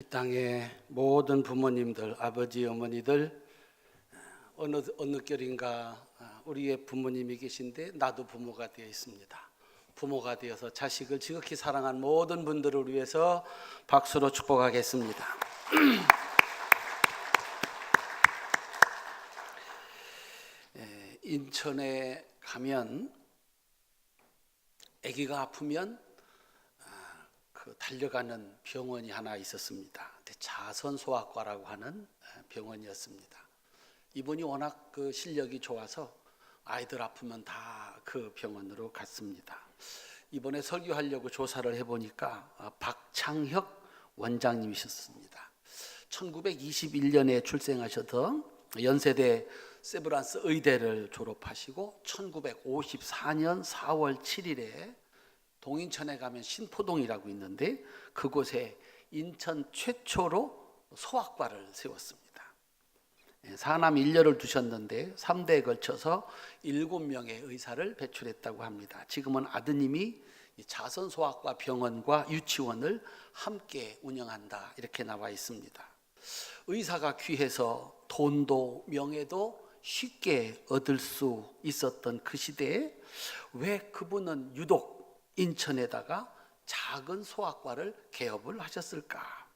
이 땅의 모든 부모님들, 아버지, 어머니들 어느 결인가 우리의 부모님이 계신데 나도 부모가 되어 있습니다. 부모가 되어서 자식을 지극히 사랑한 모든 분들을 위해서 박수로 축복하겠습니다. 인천에 가면 아기가 아프면 달려가는 병원이 하나 있었습니다. 자선소아과라고 하는 병원이었습니다. 이분이 워낙 실력이 좋아서 아이들 아프면 다 그 병원으로 갔습니다. 이번에 설교하려고 조사를 해보니까 박창혁 원장님이셨습니다. 1921년에 출생하셔서 연세대 세브란스 의대를 졸업하시고 1954년 4월 7일에 동인천에 가면 신포동이라고 있는데 그곳에 인천 최초로 소아과를 세웠습니다. 사남 1녀를 두셨는데 3대에 걸쳐서 7명의 의사를 배출했다고 합니다. 지금은 아드님이 자선소아과 병원과 유치원을 함께 운영한다 이렇게 나와 있습니다. 의사가 귀해서 돈도 명예도 쉽게 얻을 수 있었던 그 시대에 왜 그분은 유독 인천에다가 작은 소아과를 개업을 하셨을까?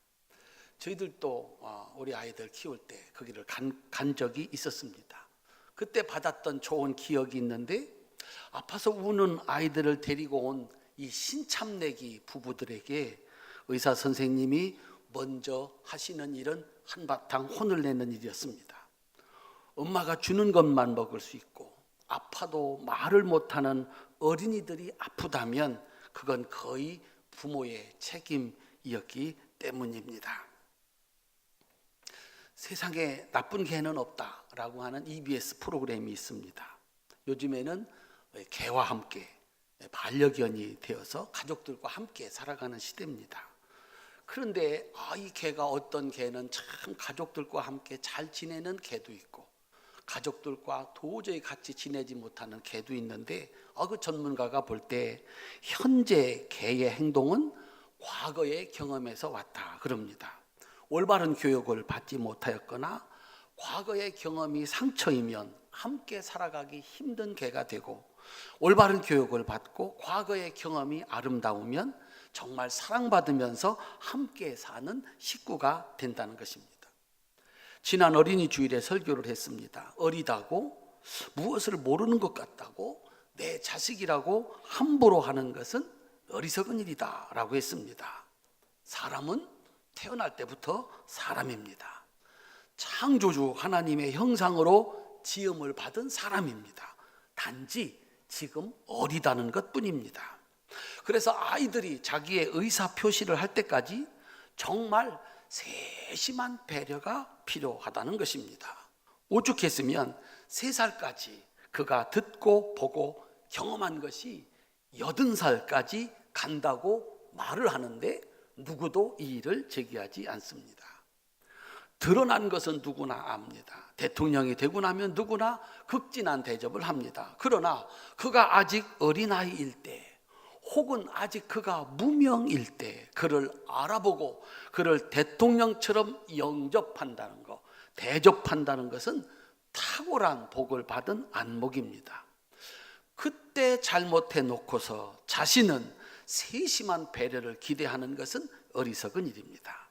저희들도 우리 아이들 키울 때 거기를 간 적이 있었습니다. 그때 받았던 좋은 기억이 있는데 아파서 우는 아이들을 데리고 온 이 신참내기 부부들에게 의사 선생님이 먼저 하시는 일은 한바탕 혼을 내는 일이었습니다. 엄마가 주는 것만 먹을 수 있고 아파도 말을 못하는 어린이들이 아프다면 그건 거의 부모의 책임이었기 때문입니다. 세상에 나쁜 개는 없다라고 하는 EBS 프로그램이 있습니다. 요즘에는 개와 함께 반려견이 되어서 가족들과 함께 살아가는 시대입니다. 그런데 이 개가 어떤 개는 참 가족들과 함께 잘 지내는 개도 있고 가족들과 도저히 같이 지내지 못하는 개도 있는데 그 전문가가 볼 때 현재 개의 행동은 과거의 경험에서 왔다 그럽니다. 올바른 교육을 받지 못하였거나 과거의 경험이 상처이면 함께 살아가기 힘든 개가 되고 올바른 교육을 받고 과거의 경험이 아름다우면 정말 사랑받으면서 함께 사는 식구가 된다는 것입니다. 지난 어린이 주일에 설교를 했습니다. 어리다고 무엇을 모르는 것 같다고 내 자식이라고 함부로 하는 것은 어리석은 일이다 라고 했습니다. 사람은 태어날 때부터 사람입니다. 창조주 하나님의 형상으로 지음을 받은 사람입니다. 단지 지금 어리다는 것뿐입니다. 그래서 아이들이 자기의 의사 표시를 할 때까지 정말 세심한 배려가 필요하다는 것입니다. 오죽했으면 3살까지 그가 듣고 보고 경험한 것이 80살까지 간다고 말을 하는데 누구도 이 일을 제기하지 않습니다. 드러난 것은 누구나 압니다. 대통령이 되고 나면 누구나 극진한 대접을 합니다. 그러나 그가 아직 어린아이일 때 혹은 아직 그가 무명일 때 그를 알아보고 그를 대통령처럼 영접한다는 것, 대접한다는 것은 탁월한 복을 받은 안목입니다. 그때 잘못해 놓고서 자신은 세심한 배려를 기대하는 것은 어리석은 일입니다.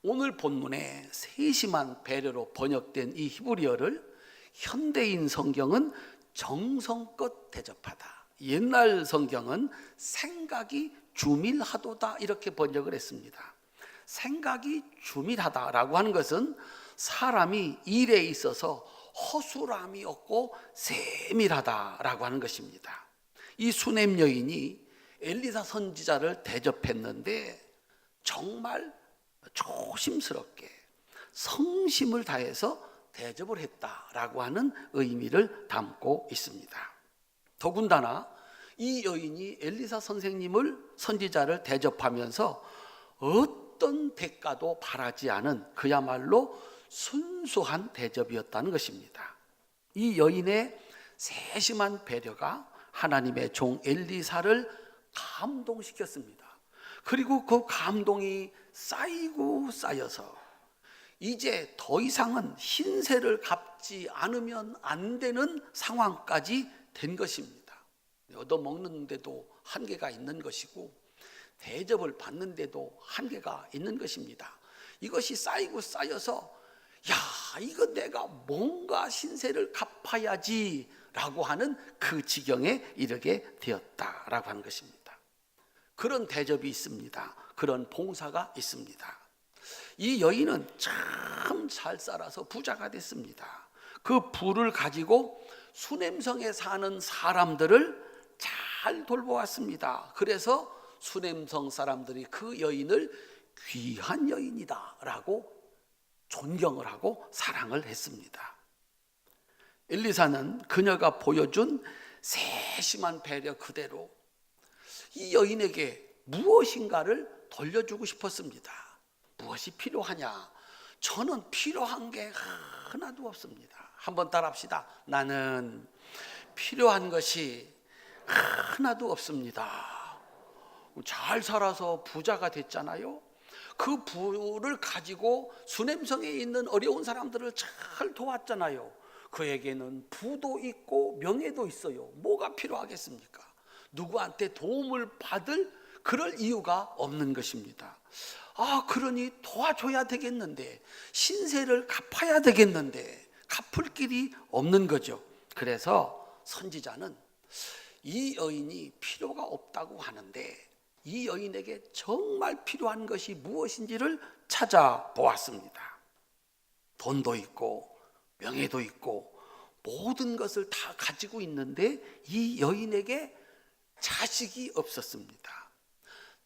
오늘 본문에 세심한 배려로 번역된 이 히브리어를 현대인 성경은 정성껏 대접하다, 옛날 성경은 생각이 주밀하도다 이렇게 번역을 했습니다. 생각이 주밀하다라고 하는 것은 사람이 일에 있어서 허술함이 없고 세밀하다라고 하는 것입니다. 이 수냄 여인이 엘리사 선지자를 대접했는데 정말 조심스럽게 성심을 다해서 대접을 했다라고 하는 의미를 담고 있습니다. 더군다나 이 여인이 엘리사 선지자를 대접하면서 어떤 대가도 바라지 않은 그야말로 순수한 대접이었다는 것입니다. 이 여인의 세심한 배려가 하나님의 종 엘리사를 감동시켰습니다. 그리고 그 감동이 쌓이고 쌓여서 이제 더 이상은 신세를 갚지 않으면 안 되는 상황까지 된 것입니다. 얻어먹는데도 한계가 있는 것이고 대접을 받는데도 한계가 있는 것입니다. 이것이 쌓이고 쌓여서 이거 내가 뭔가 신세를 갚아야지 라고 하는 그 지경에 이르게 되었다라고 하는 것입니다. 그런 대접이 있습니다. 그런 봉사가 있습니다. 이 여인은 참 잘 살아서 부자가 됐습니다. 그 부를 가지고 수냄성에 사는 사람들을 잘 돌보았습니다. 그래서 수냄성 사람들이 그 여인을 귀한 여인이다 라고 존경을 하고 사랑을 했습니다. 엘리사는 그녀가 보여준 세심한 배려 그대로 이 여인에게 무엇인가를 돌려주고 싶었습니다. 무엇이 필요하냐? 저는 필요한 게 하나도 없습니다. 한번 따라합시다. 나는 필요한 것이 하나도 없습니다. 잘 살아서 부자가 됐잖아요. 그 부를 가지고 수냄성에 있는 어려운 사람들을 잘 도왔잖아요. 그에게는 부도 있고 명예도 있어요. 뭐가 필요하겠습니까? 누구한테 도움을 받을 그럴 이유가 없는 것입니다. 그러니 도와줘야 되겠는데, 신세를 갚아야 되겠는데 갚을 길이 없는 거죠. 그래서 선지자는 이 여인이 필요가 없다고 하는데 이 여인에게 정말 필요한 것이 무엇인지를 찾아보았습니다. 돈도 있고 명예도 있고 모든 것을 다 가지고 있는데 이 여인에게 자식이 없었습니다.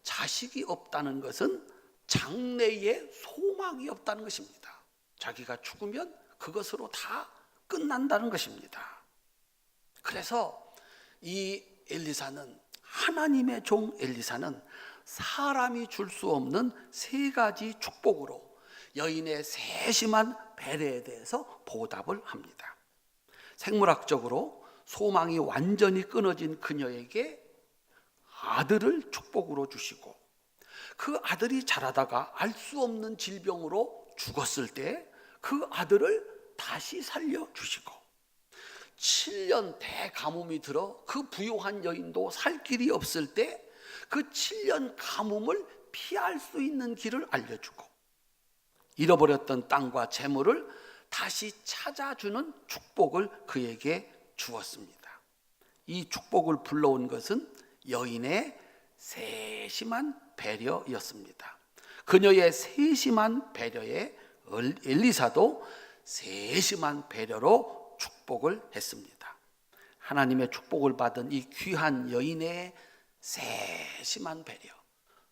자식이 없다는 것은 장래에 소망이 없다는 것입니다. 자기가 죽으면 그것으로 다 끝난다는 것입니다. 그래서 이 엘리사는, 하나님의 종 엘리사는 사람이 줄 수 없는 세 가지 축복으로 여인의 세심한 배려에 대해서 보답을 합니다. 생물학적으로 소망이 완전히 끊어진 그녀에게 아들을 축복으로 주시고, 그 아들이 자라다가 알 수 없는 질병으로 죽었을 때 그 아들을 다시 살려주시고, 7년 대가뭄이 들어 그 부유한 여인도 살 길이 없을 때 그 7년 가뭄을 피할 수 있는 길을 알려주고, 잃어버렸던 땅과 재물을 다시 찾아주는 축복을 그에게 주었습니다. 이 축복을 불러온 것은 여인의 세심한 배려였습니다. 그녀의 세심한 배려에 엘리사도 세심한 배려로 축복을 했습니다. 하나님의 축복을 받은 이 귀한 여인의 세심한 배려,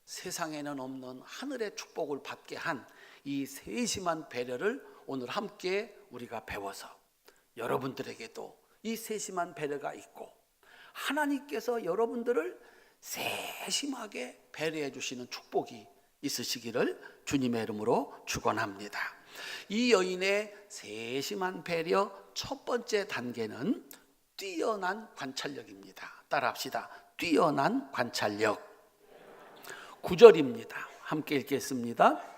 세상에는 없는 하늘의 축복을 받게 한 이 세심한 배려를 오늘 함께 우리가 배워서 여러분들에게도 이 세심한 배려가 있고 하나님께서 여러분들을 세심하게 배려해 주시는 축복이 있으시기를 주님의 이름으로 축원합니다. 이 여인의 세심한 배려 첫 번째 단계는 뛰어난 관찰력입니다. 따라합시다. 뛰어난 관찰력. 9절입니다. 함께 읽겠습니다.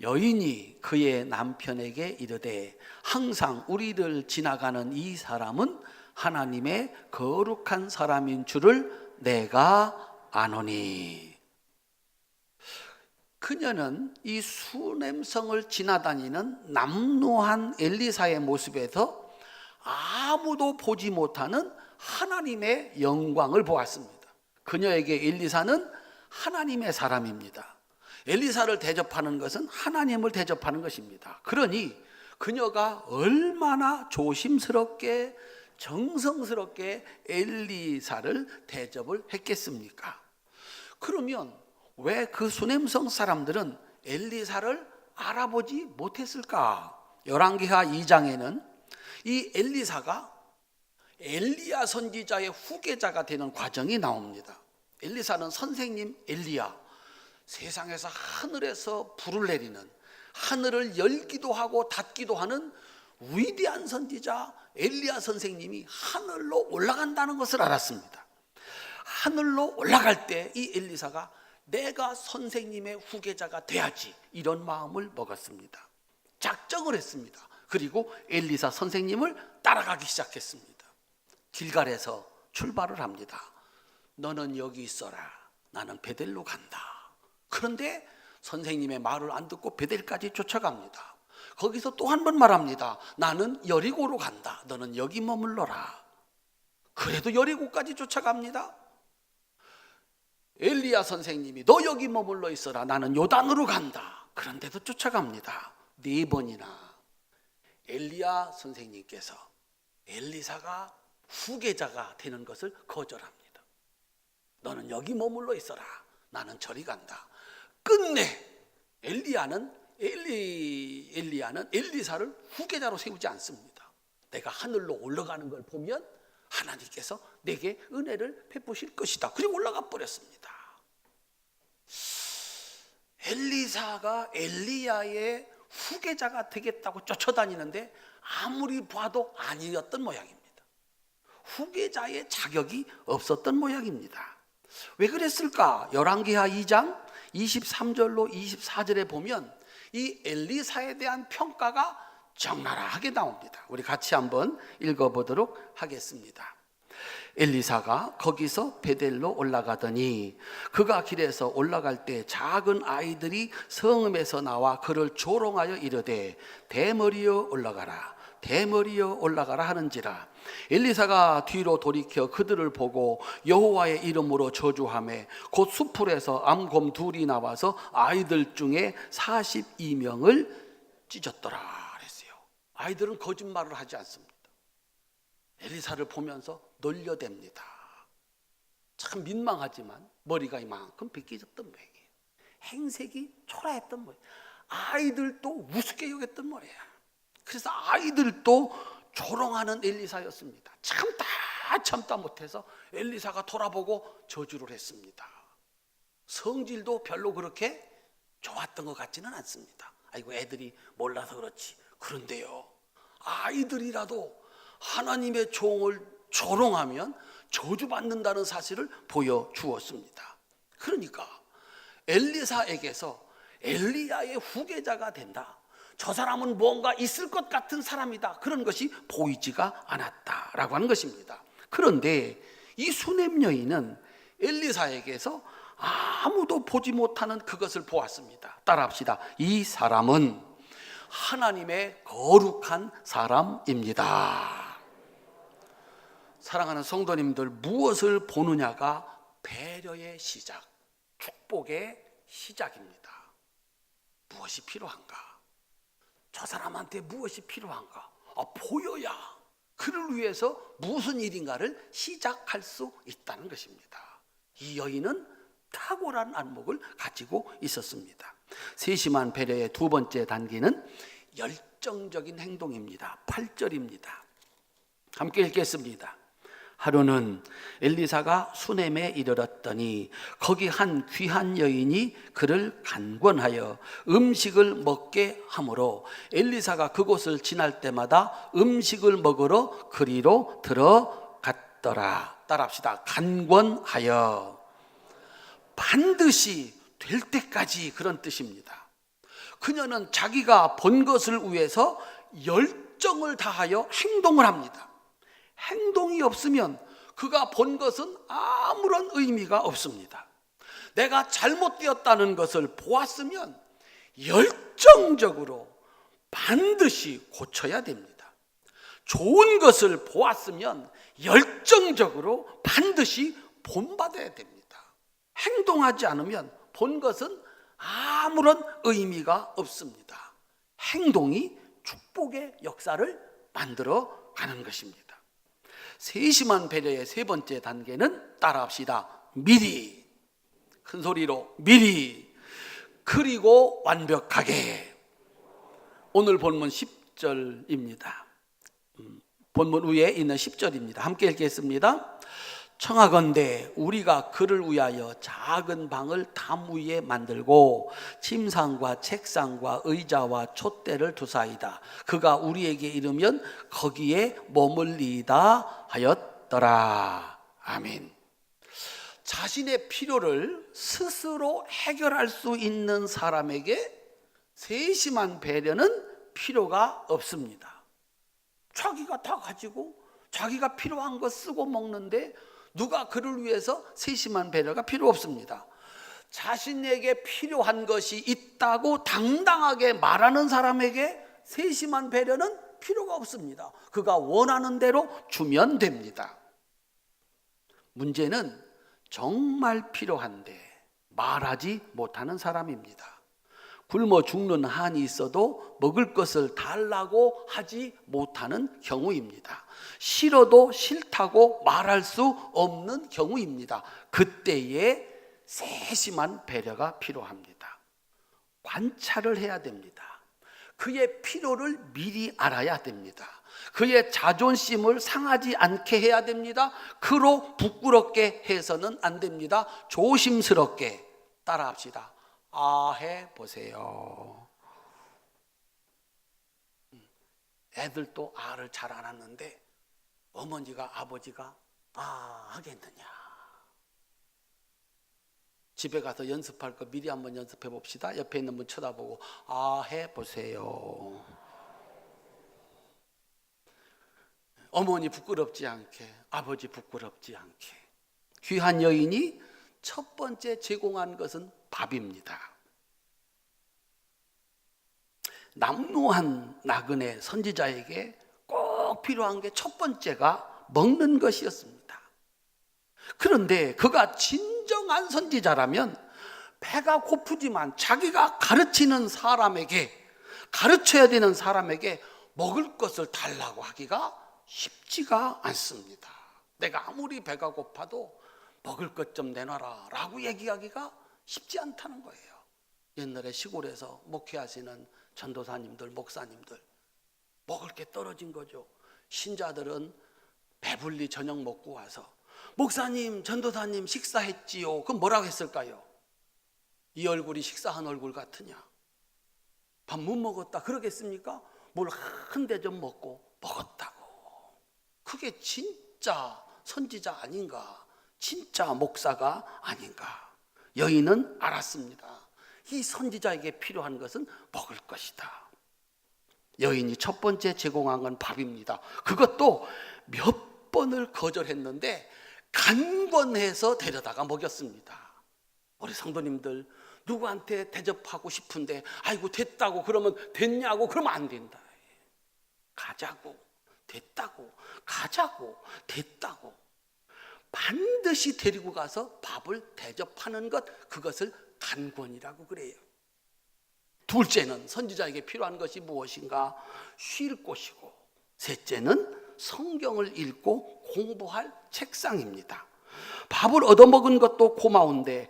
여인이 그의 남편에게 이르되 항상 우리를 지나가는 이 사람은 하나님의 거룩한 사람인 줄을 내가 아노니. 그녀는 이 수냄성을 지나다니는 남루한 엘리사의 모습에서 아무도 보지 못하는 하나님의 영광을 보았습니다. 그녀에게 엘리사는 하나님의 사람입니다. 엘리사를 대접하는 것은 하나님을 대접하는 것입니다. 그러니 그녀가 얼마나 조심스럽게 정성스럽게 엘리사를 대접을 했겠습니까? 그러면 왜 그 수냄성 사람들은 엘리사를 알아보지 못했을까? 열왕기하 2장에는 이 엘리사가 엘리야 선지자의 후계자가 되는 과정이 나옵니다. 엘리사는 선생님 엘리야, 세상에서 하늘에서 불을 내리는, 하늘을 열기도 하고 닫기도 하는 위대한 선지자 엘리야 선생님이 하늘로 올라간다는 것을 알았습니다. 하늘로 올라갈 때 이 엘리사가 내가 선생님의 후계자가 돼야지, 이런 마음을 먹었습니다. 작정을 했습니다. 그리고 엘리사 선생님을 따라가기 시작했습니다. 길갈에서 출발을 합니다. 너는 여기 있어라, 나는 베델로 간다. 그런데 선생님의 말을 안 듣고 베델까지 쫓아갑니다. 거기서 또 한 번 말합니다. 나는 여리고로 간다, 너는 여기 머물러라. 그래도 여리고까지 쫓아갑니다. 엘리야 선생님이 너 여기 머물러 있어라, 나는 요단으로 간다. 그런데도 쫓아갑니다. 4번이나 엘리야 선생님께서 엘리사가 후계자가 되는 것을 거절합니다. 너는 여기 머물러 있어라, 나는 저리 간다. 끝내 엘리야는 엘리사를 후계자로 세우지 않습니다. 내가 하늘로 올라가는 걸 보면 하나님께서 내게 은혜를 베푸실 것이다. 그리고 올라가 버렸습니다. 엘리사가 엘리야의 후계자가 되겠다고 쫓아다니는데 아무리 봐도 아니었던 모양입니다. 후계자의 자격이 없었던 모양입니다. 왜 그랬을까? 열왕기하 2장 23절로 24절에 보면 이 엘리사에 대한 평가가 적나라하게 나옵니다. 우리 같이 한번 읽어보도록 하겠습니다. 엘리사가 거기서 베델로 올라가더니 그가 길에서 올라갈 때 작은 아이들이 성읍에서 나와 그를 조롱하여 이르되 대머리여 올라가라, 대머리여 올라가라 하는지라. 엘리사가 뒤로 돌이켜 그들을 보고 여호와의 이름으로 저주하며 곧 수풀에서 암곰 둘이 나와서 아이들 중에 42명을 찢었더라. 아이들은 거짓말을 하지 않습니다. 엘리사를 보면서 놀려댑니다. 참 민망하지만 머리가 이만큼 빗겨졌던 모양이에요. 행색이 초라했던 모양. 아이들도 우습게 여겼던 모양. 그래서 아이들도 조롱하는 엘리사였습니다. 참다 못해서 엘리사가 돌아보고 저주를 했습니다. 성질도 별로 그렇게 좋았던 것 같지는 않습니다. 아이고, 애들이 몰라서 그렇지. 그런데요, 아이들이라도 하나님의 종을 조롱하면 저주받는다는 사실을 보여주었습니다. 그러니까 엘리사에게서 엘리야의 후계자가 된다, 저 사람은 뭔가 있을 것 같은 사람이다, 그런 것이 보이지가 않았다라고 하는 것입니다. 그런데 이 수넴 여인은 엘리사에게서 아무도 보지 못하는 그것을 보았습니다. 따라합시다. 이 사람은 하나님의 거룩한 사람입니다. 사랑하는 성도님들, 무엇을 보느냐가 배려의 시작, 축복의 시작입니다. 무엇이 필요한가? 저 사람한테 무엇이 필요한가? 보여야 그를 위해서 무슨 일인가를 시작할 수 있다는 것입니다. 이 여인은 탁월한 안목을 가지고 있었습니다. 세심한 배려의 두 번째 단계는 열정적인 행동입니다. 8절입니다. 함께 읽겠습니다. 하루는 엘리사가 수넴에 이르렀더니 거기 한 귀한 여인이 그를 간권하여 음식을 먹게 하므로 엘리사가 그곳을 지날 때마다 음식을 먹으러 그리로 들어갔더라. 따라합시다. 간권하여. 반드시 될 때까지, 그런 뜻입니다. 그녀는 자기가 본 것을 위해서 열정을 다하여 행동을 합니다. 행동이 없으면 그가 본 것은 아무런 의미가 없습니다. 내가 잘못되었다는 것을 보았으면 열정적으로 반드시 고쳐야 됩니다. 좋은 것을 보았으면 열정적으로 반드시 본받아야 됩니다. 행동하지 않으면 본 것은 아무런 의미가 없습니다. 행동이 축복의 역사를 만들어 가는 것입니다. 세심한 배려의 세 번째 단계는 따라합시다. 미리. 큰 소리로 미리. 그리고 완벽하게. 오늘 본문 10절입니다. 본문 위에 있는 10절입니다. 함께 읽겠습니다. 청하건대 우리가 그를 위하여 작은 방을 담 위에 만들고 침상과 책상과 의자와 촛대를 두사이다. 그가 우리에게 이르면 거기에 머물리다 하였더라. 아멘. 자신의 필요를 스스로 해결할 수 있는 사람에게 세심한 배려는 필요가 없습니다. 자기가 다 가지고 자기가 필요한 거 쓰고 먹는데 누가 그를 위해서 세심한 배려가 필요 없습니다. 자신에게 필요한 것이 있다고 당당하게 말하는 사람에게 세심한 배려는 필요가 없습니다. 그가 원하는 대로 주면 됩니다. 문제는 정말 필요한데 말하지 못하는 사람입니다. 굶어 죽는 한이 있어도 먹을 것을 달라고 하지 못하는 경우입니다. 싫어도 싫다고 말할 수 없는 경우입니다. 그때에 세심한 배려가 필요합니다. 관찰을 해야 됩니다. 그의 필요를 미리 알아야 됩니다. 그의 자존심을 상하지 않게 해야 됩니다. 그로 부끄럽게 해서는 안 됩니다. 조심스럽게 따라합시다. 해 보세요. 애들도 아를 잘 안 하는데 어머니가 아버지가 하겠느냐. 집에 가서 연습할 거 미리 한번 연습해 봅시다. 옆에 있는 분 쳐다보고 해 보세요. 어머니 부끄럽지 않게, 아버지 부끄럽지 않게. 귀한 여인이 첫 번째 제공한 것은 밥입니다. 남루한 나그네 선지자에게 꼭 필요한 게 첫 번째가 먹는 것이었습니다. 그런데 그가 진정한 선지자라면 배가 고프지만 자기가 가르치는 사람에게, 가르쳐야 되는 사람에게 먹을 것을 달라고 하기가 쉽지가 않습니다. 내가 아무리 배가 고파도 먹을 것 좀 내놔라 라고 얘기하기가 쉽지 않다는 거예요. 옛날에 시골에서 목회하시는 전도사님들, 목사님들 먹을 게 떨어진 거죠. 신자들은 배불리 저녁 먹고 와서 목사님, 전도사님 식사했지요. 그럼 뭐라고 했을까요? 이 얼굴이 식사한 얼굴 같으냐? 밥 못 먹었다 그러겠습니까? 뭘 한 대 좀 먹고 먹었다고. 그게 진짜 선지자 아닌가? 진짜 목사가 아닌가? 여인은 알았습니다. 이 선지자에게 필요한 것은 먹을 것이다. 여인이 첫 번째 제공한 건 밥입니다. 그것도 몇 번을 거절했는데 간권해서 데려다가 먹였습니다. 우리 성도님들 누구한테 대접하고 싶은데 아이고 됐다고 그러면 됐냐고 그러면 안 된다. 가자고, 됐다고, 가자고, 됐다고. 반드시 데리고 가서 밥을 대접하는 것, 그것을 간권이라고 그래요. 둘째는 선지자에게 필요한 것이 무엇인가? 쉴 곳이고, 셋째는 성경을 읽고 공부할 책상입니다. 밥을 얻어먹은 것도 고마운데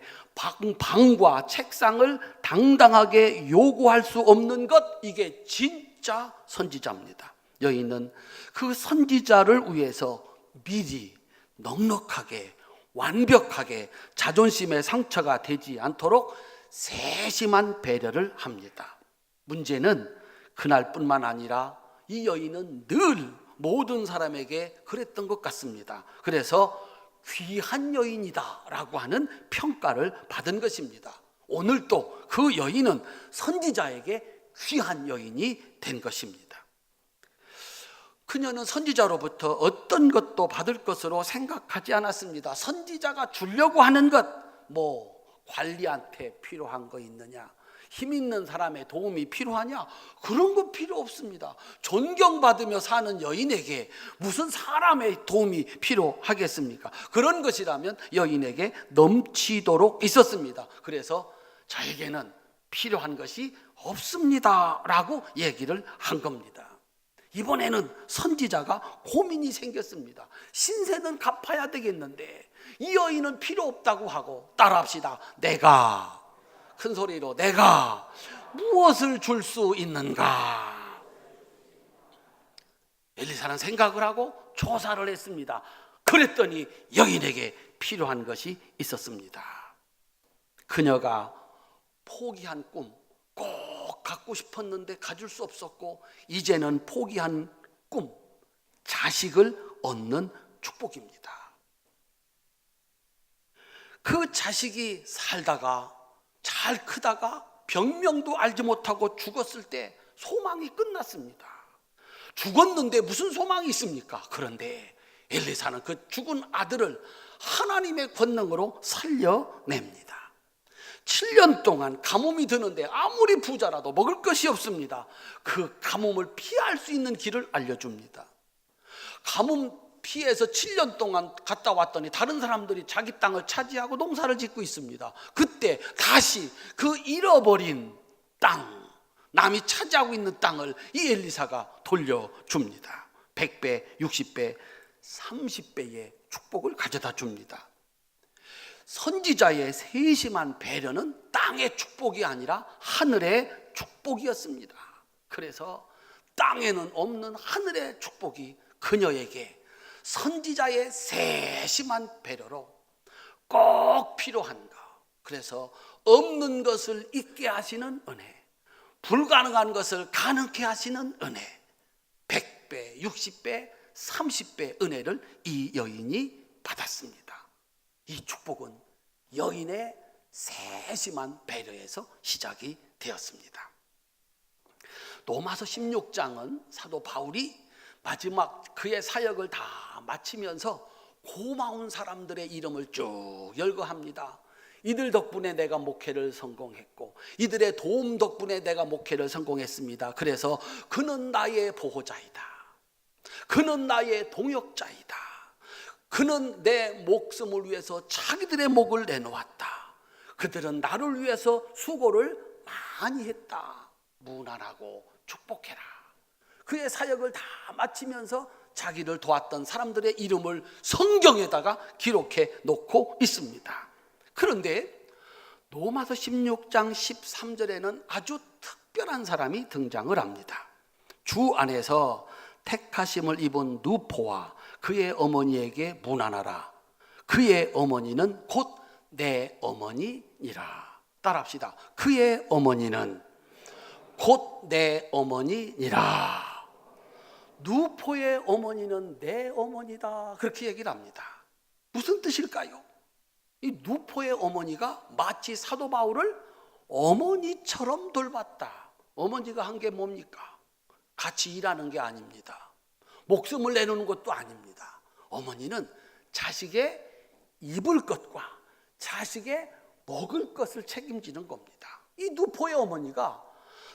방과 책상을 당당하게 요구할 수 없는 것, 이게 진짜 선지자입니다. 여인은 그 선지자를 위해서 미리 넉넉하게 완벽하게 자존심의 상처가 되지 않도록 세심한 배려를 합니다. 문제는 그날뿐만 아니라 이 여인은 늘 모든 사람에게 그랬던 것 같습니다. 그래서 귀한 여인이다 라고 하는 평가를 받은 것입니다. 오늘도 그 여인은 선지자에게 귀한 여인이 된 것입니다. 그녀는 선지자로부터 어떤 것도 받을 것으로 생각하지 않았습니다. 선지자가 주려고 하는 것, 관리한테 필요한 거 있느냐, 힘 있는 사람의 도움이 필요하냐, 그런 거 필요 없습니다. 존경받으며 사는 여인에게 무슨 사람의 도움이 필요하겠습니까? 그런 것이라면 여인에게 넘치도록 있었습니다. 그래서 저에게는 필요한 것이 없습니다 라고 얘기를 한 겁니다. 이번에는 선지자가 고민이 생겼습니다. 신세는 갚아야 되겠는데 이 여인은 필요 없다고 하고, 따라합시다. 내가, 큰 소리로, 내가 무엇을 줄 수 있는가? 엘리사는 생각을 하고 조사를 했습니다. 그랬더니 여인에게 필요한 것이 있었습니다. 그녀가 포기한 꿈, 꼭 갖고 싶었는데 가질 수 없었고, 이제는 포기한 꿈, 자식을 얻는 축복입니다. 그 자식이 살다가 잘 크다가 병명도 알지 못하고 죽었을 때 소망이 끝났습니다. 죽었는데 무슨 소망이 있습니까? 그런데 엘리사는 그 죽은 아들을 하나님의 권능으로 살려냅니다. 7년 동안 가뭄이 드는데 아무리 부자라도 먹을 것이 없습니다. 그 가뭄을 피할 수 있는 길을 알려줍니다. 가뭄 피해서 7년 동안 갔다 왔더니 다른 사람들이 자기 땅을 차지하고 농사를 짓고 있습니다. 그때 다시 그 잃어버린 땅, 남이 차지하고 있는 땅을 이 엘리사가 돌려줍니다. 100배, 60배, 30배의 축복을 가져다 줍니다. 선지자의 세심한 배려는 땅의 축복이 아니라 하늘의 축복이었습니다. 그래서 땅에는 없는 하늘의 축복이 그녀에게 선지자의 세심한 배려로 꼭 필요한가. 그래서 없는 것을 있게 하시는 은혜, 불가능한 것을 가능케 하시는 은혜, 100배, 60배, 30배 은혜를 이 여인이 받았습니다. 이 축복은 여인의 세심한 배려에서 시작이 되었습니다. 로마서 16장은 사도 바울이 마지막 그의 사역을 다 마치면서 고마운 사람들의 이름을 쭉 열거합니다. 이들 덕분에 내가 목회를 성공했고 이들의 도움 덕분에 내가 목회를 성공했습니다. 그래서 그는 나의 보호자이다. 그는 나의 동역자이다. 그는 내 목숨을 위해서 자기들의 목을 내놓았다. 그들은 나를 위해서 수고를 많이 했다. 무난하고 축복해라. 그의 사역을 다 마치면서 자기를 도왔던 사람들의 이름을 성경에다가 기록해 놓고 있습니다. 그런데 로마서 16장 13절에는 아주 특별한 사람이 등장을 합니다. 주 안에서 택하심을 입은 누포와 그의 어머니에게 문안하라. 그의 어머니는 곧 내 어머니니라. 따라합시다. 그의 어머니는 곧 내 어머니니라. 누포의 어머니는 내 어머니다. 그렇게 얘기를 합니다. 무슨 뜻일까요? 이 누포의 어머니가 마치 사도 바울을 어머니처럼 돌봤다. 어머니가 한 게 뭡니까? 같이 일하는 게 아닙니다. 목숨을 내놓는 것도 아닙니다. 어머니는 자식의 입을 것과 자식의 먹을 것을 책임지는 겁니다. 이 누포의 어머니가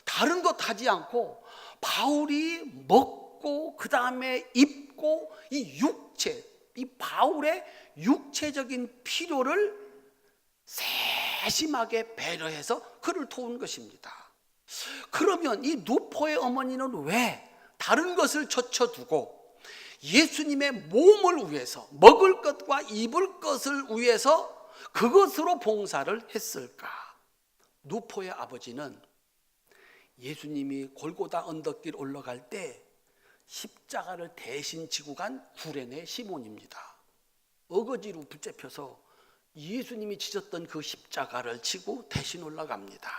다른 것 하지 않고 바울이 먹고 그 다음에 입고 이 육체, 이 바울의 육체적인 필요를 세심하게 배려해서 그를 도운 것입니다. 그러면 이 누포의 어머니는 왜 다른 것을 젖혀두고 예수님의 몸을 위해서 먹을 것과 입을 것을 위해서 그것으로 봉사를 했을까? 누포의 아버지는 예수님이 골고다 언덕길 올라갈 때 십자가를 대신 지고 간 구레네 시몬입니다. 어거지로 붙잡혀서 예수님이 지셨던 그 십자가를 지고 대신 올라갑니다.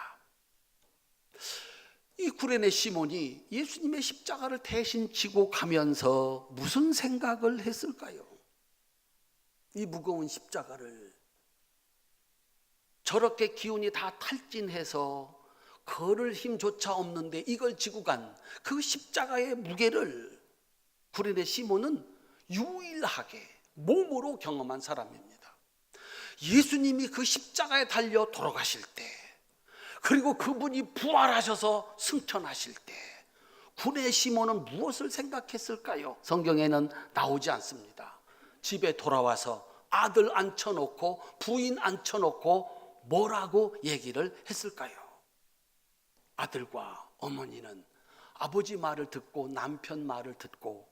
이 구레네 시몬이 예수님의 십자가를 대신 지고 가면서 무슨 생각을 했을까요? 이 무거운 십자가를 저렇게 기운이 다 탈진해서 걸을 힘조차 없는데 이걸 지고 간 그 십자가의 무게를 구레네 시몬은 유일하게 몸으로 경험한 사람입니다. 예수님이 그 십자가에 달려 돌아가실 때, 그리고 그분이 부활하셔서 승천하실 때 구레네 시몬은 무엇을 생각했을까요? 성경에는 나오지 않습니다. 집에 돌아와서 아들 앉혀놓고 부인 앉혀놓고 뭐라고 얘기를 했을까요? 아들과 어머니는 아버지 말을 듣고 남편 말을 듣고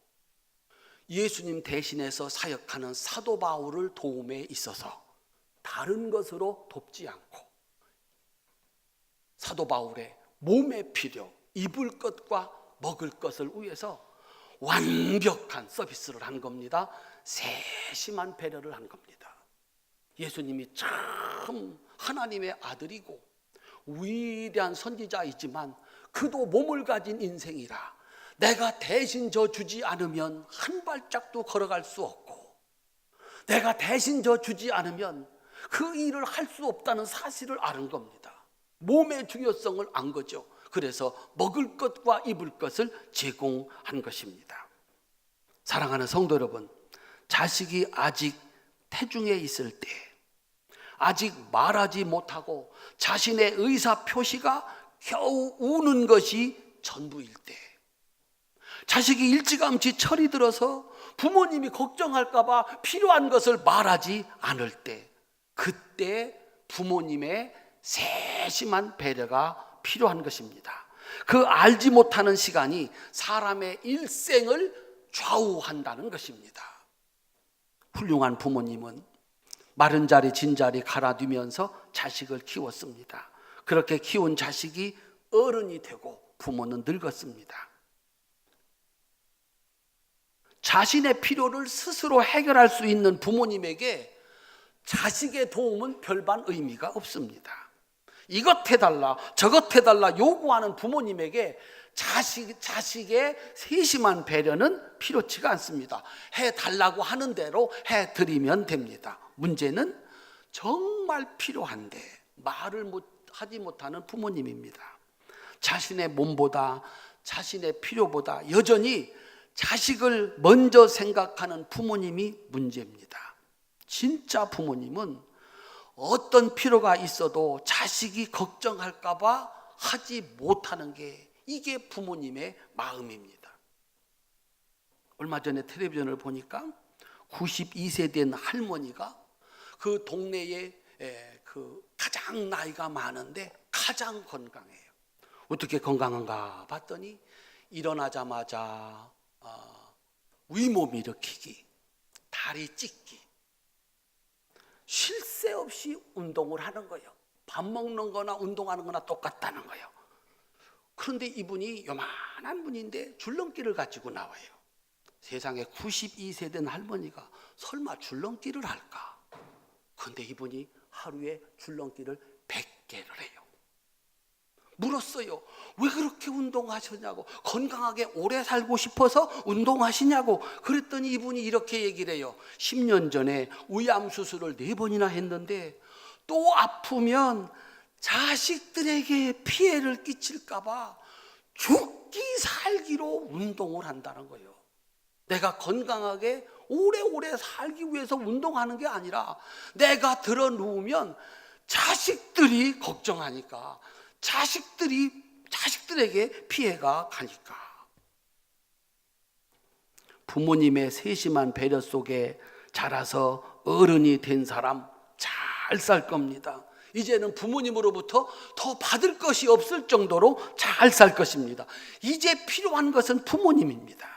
예수님 대신해서 사역하는 사도 바울을 도움에 있어서 다른 것으로 돕지 않고 사도 바울의 몸의 필요, 입을 것과 먹을 것을 위해서 완벽한 서비스를 한 겁니다. 세심한 배려를 한 겁니다. 예수님이 참 하나님의 아들이고 위대한 선지자이지만 그도 몸을 가진 인생이라 내가 대신 져 주지 않으면 한 발짝도 걸어갈 수 없고 내가 대신 져 주지 않으면 그 일을 할 수 없다는 사실을 아는 겁니다. 몸의 중요성을 안 거죠. 그래서 먹을 것과 입을 것을 제공한 것입니다. 사랑하는 성도 여러분, 자식이 아직 태중에 있을 때, 아직 말하지 못하고 자신의 의사 표시가 겨우 우는 것이 전부일 때, 자식이 일찌감치 철이 들어서 부모님이 걱정할까 봐 필요한 것을 말하지 않을 때, 그때 부모님의 세심한 배려가 필요한 것입니다. 그 알지 못하는 시간이 사람의 일생을 좌우한다는 것입니다. 훌륭한 부모님은 마른 자리 진 자리 갈아두면서 자식을 키웠습니다. 그렇게 키운 자식이 어른이 되고 부모는 늙었습니다. 자신의 필요를 스스로 해결할 수 있는 부모님에게 자식의 도움은 별반 의미가 없습니다. 이것 해달라 저것 해달라 요구하는 부모님에게 자식의 세심한 배려는 필요치가 않습니다. 해달라고 하는 대로 해드리면 됩니다. 문제는 정말 필요한데 말을 하지 못하는 부모님입니다. 자신의 몸보다 자신의 필요보다 여전히 자식을 먼저 생각하는 부모님이 문제입니다. 진짜 부모님은 어떤 필요가 있어도 자식이 걱정할까 봐 하지 못하는 게 이게 부모님의 마음입니다. 얼마 전에 텔레비전을 보니까 92세 된 할머니가 그 동네에 가장 나이가 많은데 가장 건강해요. 어떻게 건강한가 봤더니 일어나자마자 위몸 일으키기, 다리 찢기, 쉴 새 없이 운동을 하는 거예요. 밥 먹는 거나 운동하는 거나 똑같다는 거예요. 그런데 이분이 요만한 분인데 줄넘기를 가지고 나와요. 세상에 92세 된 할머니가 설마 줄넘기를 할까? 그런데 이분이 하루에 줄넘기를 100개를 해요. 물었어요. 왜 그렇게 운동하셨냐고. 건강하게 오래 살고 싶어서 운동하시냐고. 그랬더니 이분이 이렇게 얘기를 해요. 10년 전에 위암 수술을 4번이나 했는데 또 아프면 자식들에게 피해를 끼칠까 봐 죽기 살기로 운동을 한다는 거예요. 내가 건강하게 오래오래 살기 위해서 운동하는 게 아니라 내가 들어 누우면 자식들이 걱정하니까, 자식들에게 피해가 가니까. 부모님의 세심한 배려 속에 자라서 어른이 된 사람 잘 살 겁니다. 이제는 부모님으로부터 더 받을 것이 없을 정도로 잘 살 것입니다. 이제 필요한 것은 부모님입니다.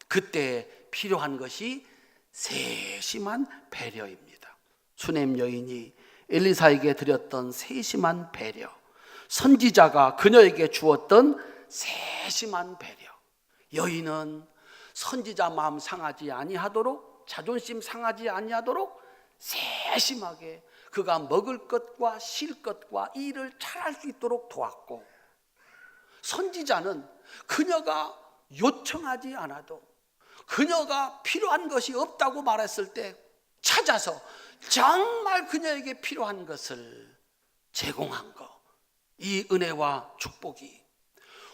그때 필요한 것이 세심한 배려입니다. 수넴 여인이 엘리사에게 드렸던 세심한 배려, 선지자가 그녀에게 주었던 세심한 배려. 여인은 선지자 마음 상하지 아니하도록, 자존심 상하지 아니하도록 세심하게 그가 먹을 것과 쉴 것과 일을 잘할 수 있도록 도왔고, 선지자는 그녀가 요청하지 않아도, 그녀가 필요한 것이 없다고 말했을 때 찾아서 정말 그녀에게 필요한 것을 제공한 것, 이 은혜와 축복이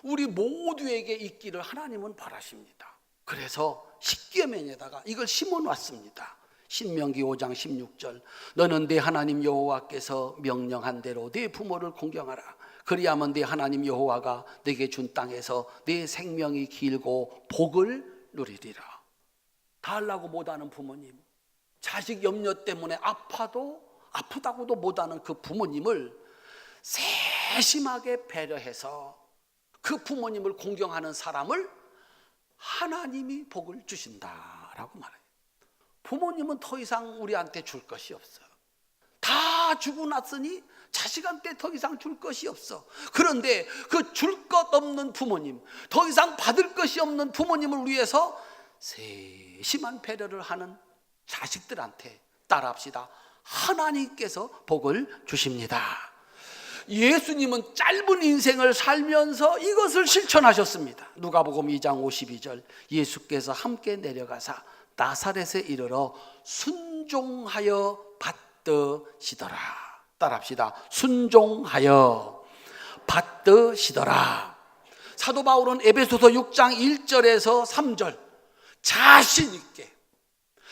우리 모두에게 있기를 하나님은 바라십니다. 그래서 십계명에다가 이걸 심어놨습니다. 신명기 5장 16절, 너는 네 하나님 여호와께서 명령한 대로 네 부모를 공경하라. 그리하면 네 하나님 여호와가 네게 준 땅에서 네 생명이 길고 복을 누리리라. 다 하려고 못하는 부모님, 자식 염려 때문에 아프다고도 못하는 그 부모님을 세심하게 배려해서 그 부모님을 공경하는 사람을 하나님이 복을 주신다라고 말해요. 부모님은 더 이상 우리한테 줄 것이 없어. 다 주고 났으니 자식한테 더 이상 줄 것이 없어. 그런데 그 줄 것 없는 부모님, 더 이상 받을 것이 없는 부모님을 위해서 세심한 배려를 하는 자식들한테 따라합시다. 하나님께서 복을 주십니다. 예수님은 짧은 인생을 살면서 이것을 실천하셨습니다. 누가복음 2장 52절, 예수께서 함께 내려가사 나사렛에 이르러 순종하여 받드시더라. 따라합시다. 순종하여 받드시더라. 사도 바울은 에베소서 6장 1절에서 3절 자신 있게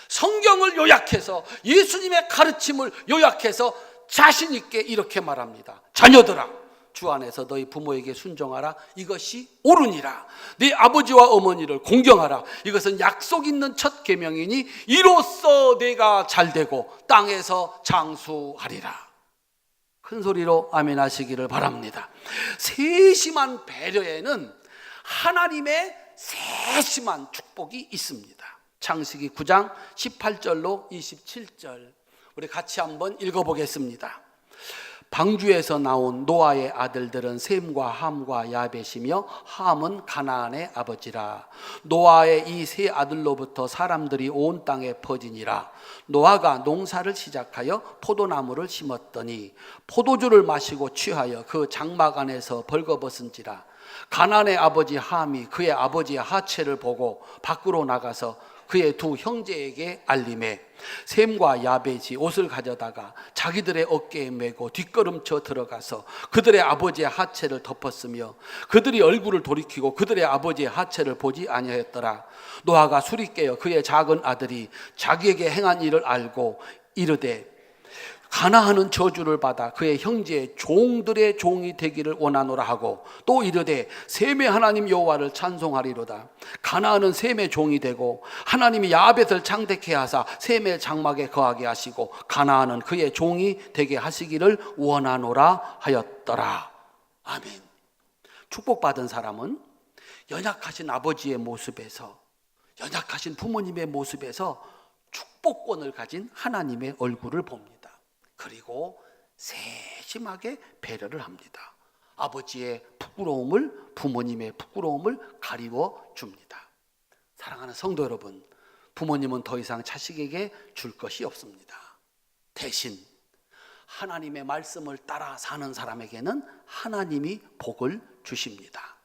성경을 요약해서 예수님의 가르침을 요약해서 자신 있게 이렇게 말합니다. 자녀들아, 주 안에서 너희 부모에게 순종하라. 이것이 옳으니라. 네 아버지와 어머니를 공경하라. 이것은 약속 있는 첫 계명이니 이로써 내가 잘되고 땅에서 장수하리라. 큰 소리로 아멘 하시기를 바랍니다. 세심한 배려에는 하나님의 세심한 축복이 있습니다. 창세기 9장 18절로 27절 우리 같이 한번 읽어보겠습니다. 방주에서 나온 노아의 아들들은 셈과 함과 야벳이며 함은 가나안의 아버지라. 노아의 이 세 아들로부터 사람들이 온 땅에 퍼지니라. 노아가 농사를 시작하여 포도나무를 심었더니 포도주를 마시고 취하여 그 장막 안에서 벌거벗은지라. 가나안의 아버지 함이 그의 아버지의 하체를 보고 밖으로 나가서 그의 두 형제에게 알림해 셈과 야벳이 옷을 가져다가 자기들의 어깨에 메고 뒷걸음쳐 들어가서 그들의 아버지의 하체를 덮었으며 그들이 얼굴을 돌이키고 그들의 아버지의 하체를 보지 아니하였더라. 노아가 술이 깨어 그의 작은 아들이 자기에게 행한 일을 알고 이르되 가나안은 저주를 받아 그의 형제의 종들의 종이 되기를 원하노라 하고 또 이르되 셈의 하나님 여호와를 찬송하리로다. 가나안은 셈의 종이 되고 하나님이 야벳을 창대케 하사 셈의 장막에 거하게 하시고 가나안은 그의 종이 되게 하시기를 원하노라 하였더라. 아멘. 축복받은 사람은 연약하신 아버지의 모습에서, 연약하신 부모님의 모습에서 축복권을 가진 하나님의 얼굴을 봅니다. 그리고 세심하게 배려를 합니다. 아버지의 부끄러움을, 부모님의 부끄러움을 가리워 줍니다. 사랑하는 성도 여러분, 부모님은 더 이상 자식에게 줄 것이 없습니다. 대신 하나님의 말씀을 따라 사는 사람에게는 하나님이 복을 주십니다.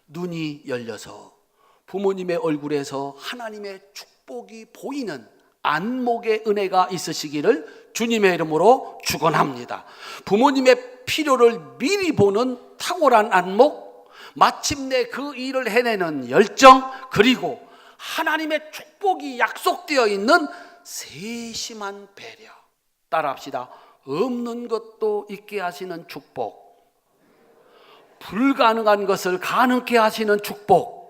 눈이 열려서 부모님의 얼굴에서 하나님의 축복이 보이는 안목의 은혜가 있으시기를 주님의 이름으로 축원합니다. 부모님의 필요를 미리 보는 탁월한 안목, 마침내 그 일을 해내는 열정, 그리고 하나님의 축복이 약속되어 있는 세심한 배려. 따라합시다. 없는 것도 있게 하시는 축복, 불가능한 것을 가능케 하시는 축복,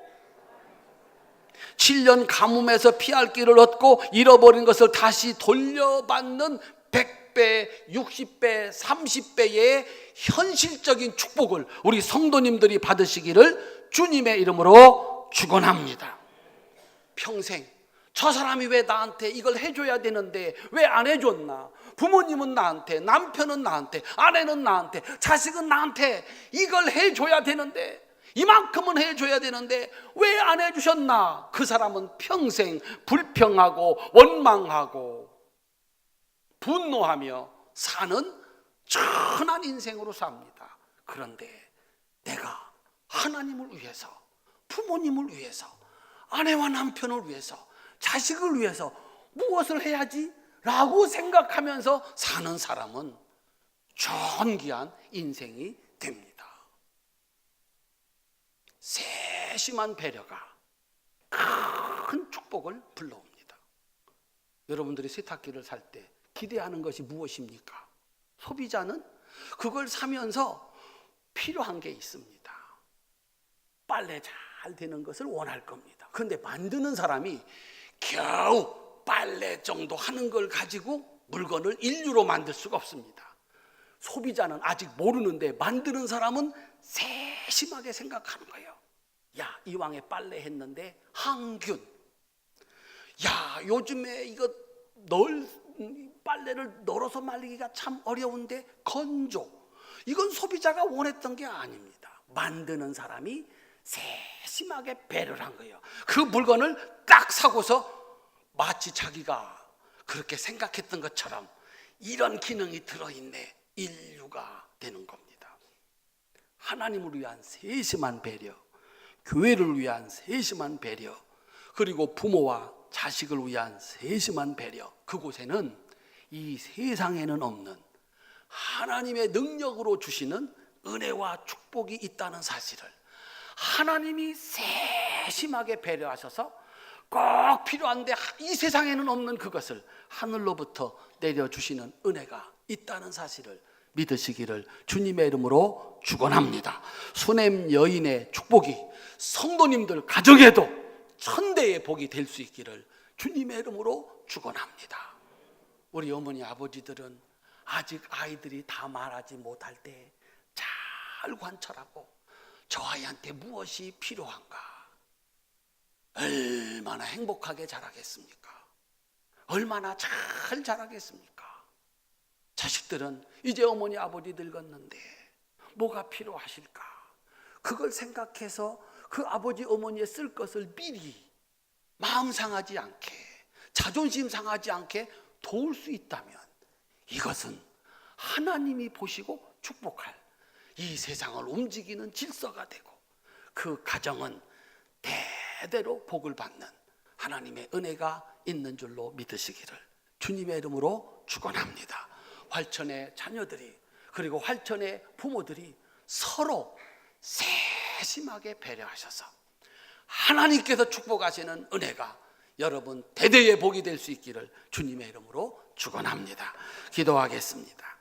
7년 가뭄에서 피할 길을 얻고 잃어버린 것을 다시 돌려받는 100배, 60배, 30배의 현실적인 축복을 우리 성도님들이 받으시기를 주님의 이름으로 축원합니다. 평생 저 사람이 왜 나한테 이걸 해줘야 되는데 왜 안 해줬나? 부모님은 나한테, 남편은 나한테, 아내는 나한테, 자식은 나한테 이걸 해줘야 되는데, 이만큼은 해줘야 되는데 왜 안 해주셨나? 그 사람은 평생 불평하고 원망하고 분노하며 사는 천한 인생으로 삽니다. 그런데 내가 하나님을 위해서, 부모님을 위해서, 아내와 남편을 위해서, 자식을 위해서 무엇을 해야지? 라고 생각하면서 사는 사람은 존귀한 인생이 됩니다. 세심한 배려가 큰 축복을 불러옵니다. 여러분들이 세탁기를 살 때 기대하는 것이 무엇입니까? 소비자는 그걸 사면서 필요한 게 있습니다. 빨래 잘 되는 것을 원할 겁니다. 그런데 만드는 사람이 겨우 빨래 정도 하는 걸 가지고 물건을 인류로 만들 수가 없습니다. 소비자는 아직 모르는데 만드는 사람은 세심하게 생각하는 거예요. 야, 이왕에 빨래 했는데 항균, 야, 요즘에 이거 빨래를 널어서 말리기가 참 어려운데 건조, 이건 소비자가 원했던 게 아닙니다. 만드는 사람이 세심하게 배려를 한 거예요. 그 물건을 딱 사고서 마치 자기가 그렇게 생각했던 것처럼 이런 기능이 들어있네, 인류가 되는 겁니다. 하나님을 위한 세심한 배려, 교회를 위한 세심한 배려, 그리고 부모와 자식을 위한 세심한 배려, 그곳에는 이 세상에는 없는 하나님의 능력으로 주시는 은혜와 축복이 있다는 사실을, 하나님이 세심하게 배려하셔서 꼭 필요한데 이 세상에는 없는 그것을 하늘로부터 내려주시는 은혜가 있다는 사실을 믿으시기를 주님의 이름으로 축원합니다. 수냄 여인의 축복이 성도님들 가정에도 천대의 복이 될 수 있기를 주님의 이름으로 축원합니다. 우리 어머니 아버지들은 아직 아이들이 다 말하지 못할 때 잘 관찰하고 저 아이한테 무엇이 필요한가, 얼마나 행복하게 자라겠습니까? 얼마나 잘 자라겠습니까? 자식들은 이제 어머니 아버지 늙었는데 뭐가 필요하실까? 그걸 생각해서 그 아버지 어머니의 쓸 것을 미리 마음 상하지 않게, 자존심 상하지 않게 도울 수 있다면 이것은 하나님이 보시고 축복할 이 세상을 움직이는 질서가 되고 그 가정은 대대로 복을 받는 하나님의 은혜가 있는 줄로 믿으시기를 주님의 이름으로 축원합니다. 활천의 자녀들이, 그리고 활천의 부모들이 서로 세심하게 배려하셔서 하나님께서 축복하시는 은혜가 여러분 대대의 복이 될 수 있기를 주님의 이름으로 축원합니다. 기도하겠습니다.